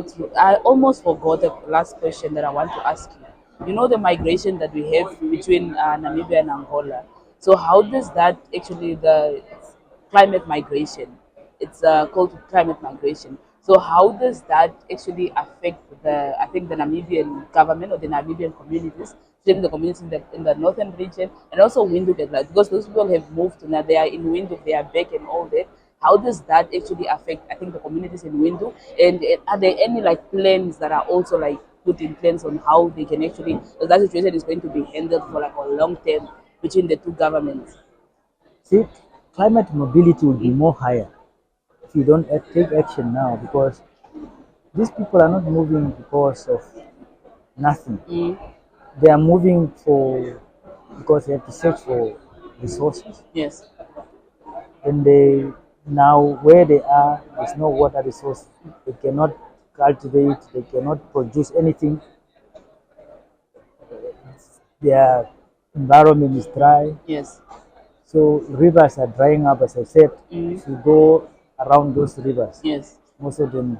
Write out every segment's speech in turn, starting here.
So I almost forgot the last question that I want to ask you. You know the migration that we have between Namibia and Angola. So how does that actually the climate migration? It's called climate migration. So how does that actually affect the I think the Namibian government or the Namibian communities, especially the communities in the northern region and also Windhoek as well, because those people have moved to now they are in Windhoek, they are back and all that. How does that actually affect I think the communities in Windhoek? And are there any like plans that are also like put in plans on how they can actually because that situation is going to be handled for like a long term between the two governments? See, climate mobility will be more higher if you don't take action now, because these people are not moving because of nothing. Mm, They are moving for because they have to search for resources. yes. And they now where they are, there's no water resource. They cannot cultivate. They cannot produce anything. Their environment is dry. Yes. So rivers are drying up, as I said. Mm, If you go around those rivers, yes. most of them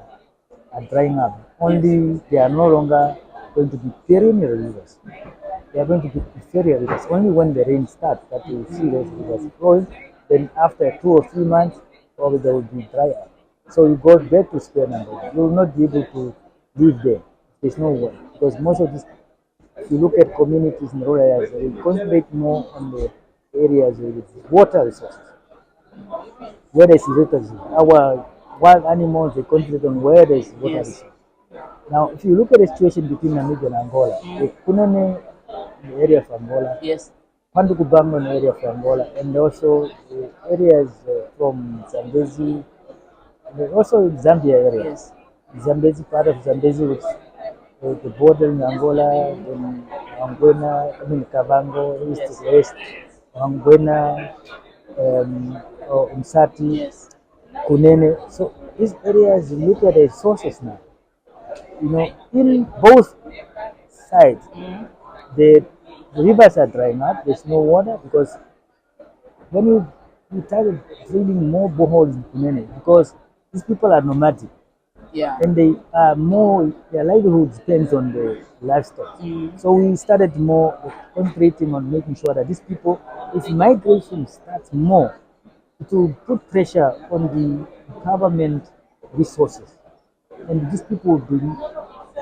are drying up. Yes. Only they are no longer going to be perennial rivers. They are going to be inferior rivers. Only when the rain starts that you will see those rivers flowing. Then after 2 or 3 months, probably they will be dry up. So you go back to square number. You will not be able to live there. There's no way. Because most of this, if you look at communities in rural areas, they will concentrate more on the areas with water resources. Where there's water resources. Our wild animals, they concentrate on where there's water Yes. resources. Now, if you look at the situation between Namibia and Angola, the Kunene, the area of Angola, Yes. Pandukubamba, the area of Angola, and also the areas from Zambezi, and also Zambia area. Yes. Zambezi, part of Zambezi, which the border in Angola, then Angwena, I mean Kavango, east Yes. to west, Angwena, Umsati, Yes. Kunene. So these areas, look at the sources now. You know, in both sides, Mm, the rivers are drying up. There's no water because when you started drilling more boreholes in Kunene, because these people are nomadic yeah. and they are more, their livelihood depends on the livestock. Mm, So we started more concentrating on making sure that these people, if migration starts more, it will put pressure on the government resources. And these people will be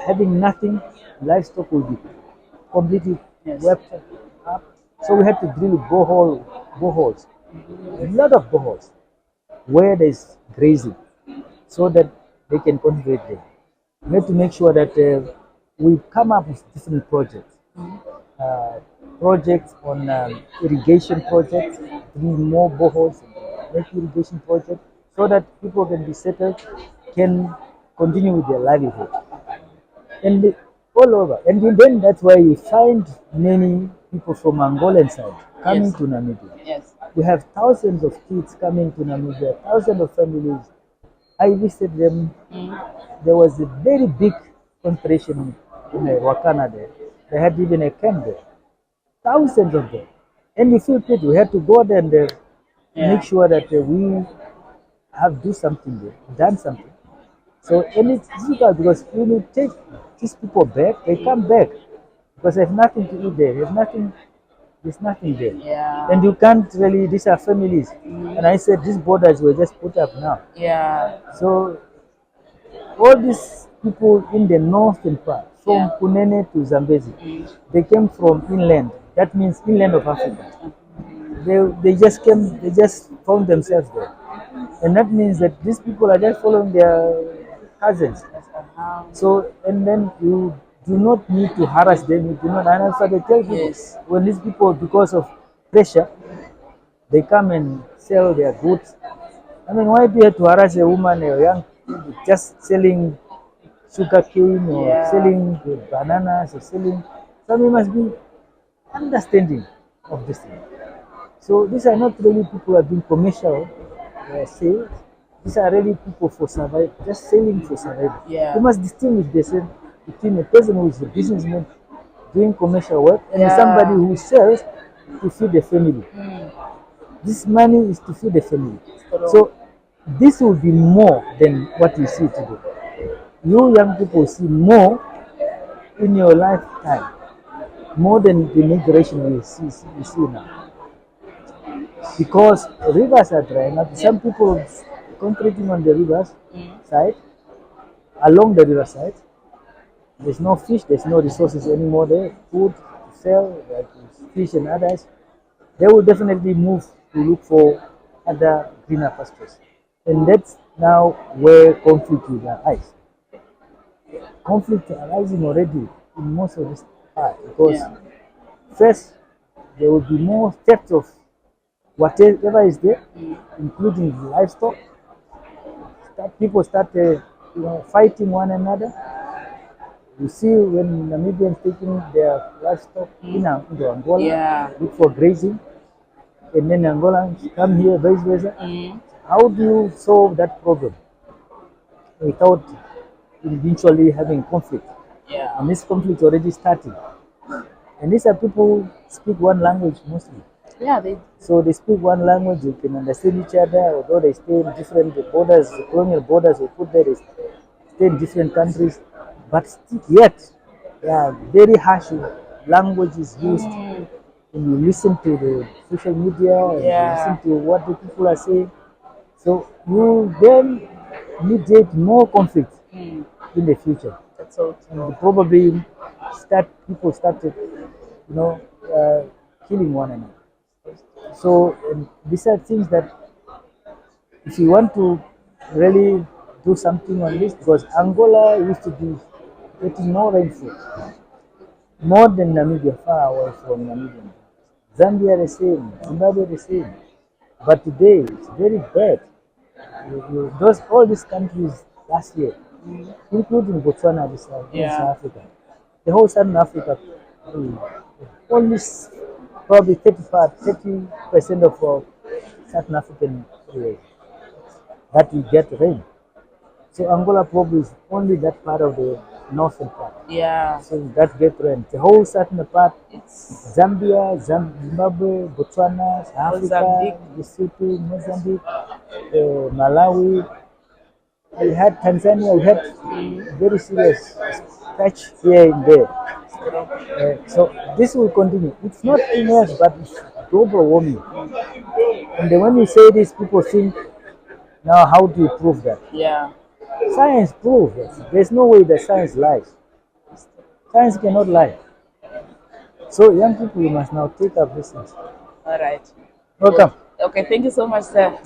having nothing, livestock will be completely yes. wiped up. So we had to drill boreholes, a lot of boreholes where there's grazing, so that they can concentrate there. We have to make sure that we come up with different projects, uh, projects on irrigation projects, drill more boreholes, make irrigation projects, so that people can be settled, can continue with their livelihood, and all over. And then that's why you find many people from Angolan side coming Yes. to Namibia. Yes. We have thousands of kids coming to Namibia, thousands of families. I visited them. Mm, There was a very big concentration in Wakana there. They had even a camp there. Thousands of them. And you feel pity. We had to go there and make yeah. sure that we have do something there, done something. So, and it's difficult because when you take these people back, they come back because they have nothing to eat there. There's nothing there. And Yeah. you can't really, these are families. And I said these borders were just put up now. Yeah. So all these people in the northern part, from Yeah. Kunene to Zambezi, Mm, they came from inland. That means inland of Africa. They just came, they just found themselves there. And that means that these people are just following their cousins. yes. Uh-huh. So, and then you do not need to harass them. You do not, and also they tell people, Yes. when these people, because of pressure, they come and sell their goods. I mean, why do you have to harass a woman, a young kid, just selling sugar cane or Yeah. selling bananas or selling? Somebody must be understanding of this thing. So these are not really people who are doing commercial sales. These are really people for survival, just selling for survival. You Yeah. must distinguish between a person who is a businessman doing commercial work and somebody Yeah. who sells to feed the family. Mm, This money is to feed the family. true. So this will be more than what you see today. You young people see more in your lifetime, more than the migration we see now. Because rivers are drying up. Yeah. Some people concentrating on the rivers Mm. side, along the river side. There's no fish, there's no resources anymore there, food to sell, like fish and others. They will definitely move to look for other greener pastures. And that's now where conflict will arise. Conflict arising already in most of this part because Yeah. first there will be more theft of whatever is there, Mm. including livestock. People start fighting one another. You see when Namibians taking their livestock into Angola, Yeah. look for grazing, and then Angolans come here, vice versa. Mm. How do you solve that problem without eventually having conflict? Yeah. And this conflict already starting. And these are people who speak one language mostly. Yeah. They. So they speak one language, they can understand each other, although they stay in different borders, colonial borders they put there, they stay in different countries. But yet, yeah, very harsh language is used. Mm. When you listen to the social media and you listen Yeah. to what the people are saying, so you then mediate more conflict Mm. in the future. That's so And true. probably people started, you know, killing one another. So these are things that if you want to really do something on this, because Angola used to be getting more rainfall, more than Namibia, far away from Namibia. Zambia the same, Zimbabwe the same. But today it's very bad. Those all these countries last year, including Botswana, this Yeah. South Africa, the whole Southern Africa, only probably 30% of Southern African areas that we get rain. So Angola probably is only that part of the northern part. Yeah. So that get rain. The whole southern part, It's Zambia, Zimbabwe, Botswana, South Mozambique. Africa, Lesotho, Mozambique, Malawi. We had Tanzania. We had very serious patch here and there. So this will continue. It's not else, but it's global warming. And then when you say this, people think, now how do you prove that? Yeah. Science proves that there's no way that science lies. Science cannot lie. So young people, you must now take up this things. All right. Good. Welcome. Okay. Thank you so much, sir.